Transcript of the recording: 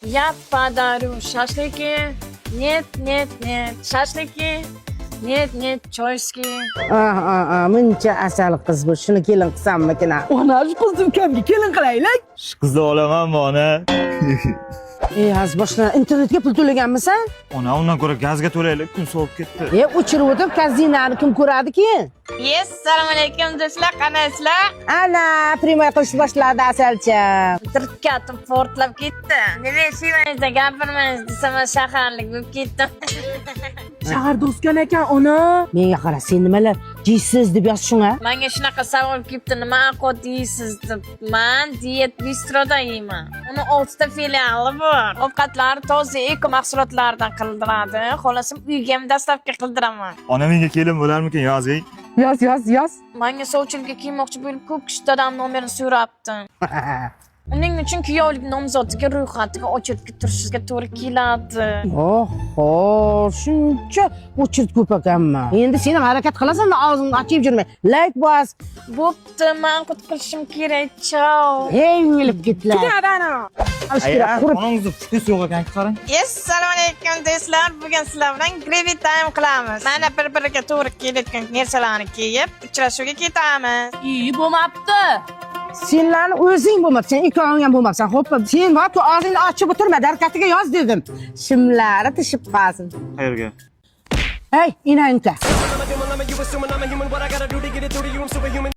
Я подарю шашлыки. Нет, нет, нет. Шашлыки. Нет, нет, choyski. Muncha asal qiz bu. Shuni kelin qilsammikin? Ona shu qizni ukamga kelin qilaylik. Shu qizni olamanmi ona? Az boshdan internetga pul to'laganmisan? Ona, undan ko'ra gazga to'laylik, kun sovib ketdi. O'chirib o'tib kazinani kim ko'radi-ki? Yes, assalomu alaykum do'stlar, qanaysizlar? Ana, primoy qilishni boshladi asalcham. Tirkatim portlab ketdi. Nima ishingizda gapirmangiz desam, shaharlik bo'lib ketdim. Shaharda o'sgan ekan ona. Menga qara, sen nimalar jiysiz deb yozishing-a? Menga shunaqa savol kelibdi, nima ovqat yeysiz deb. Men diyet bistroda yeyman. Uni 6 ta filiali bor. Ovqatlari toza eko mahsulotlardan qildiradi. Xohlasim uyga ham dastlabki qildiraman. Ona menga kelin bo'larmikin, yozing. Yoz. Menga sovchilikka kiymoqchi bo'lib ko'p kishi dadam nomerini so'rabdi. Uning uchun kuyovlik nomzodiga ro'yxatiga ochirib turishga to'g'ri keladi. Oho, shuncha o'chirt ko'p ekanmi? Endi sen ham harakat qilasan, og'zingni ochib yurmay. Like bos. Bo'pti, men qut qilishim kerak. Chao. Ey, o'lib ketlar. Onangizni pushti yo'q ekan, qarang. Assalomu alaykum do'stlar. Bugun sizlar bilan gravy time qilamiz. Mana bir-biriga to'g'ri kelayotgan narsalarni kiyib, uchrashuvga ketamiz. Bo'lmabdi. Senlarni o'zing bo'lmabsan, ikkoving ham bo'lmabsan. Xo'p, sen borku og'zingni ochib o'tirma, harakatiga yoz dedim. Shimlari tishib qolsin. Qayerga? Hey, inanka.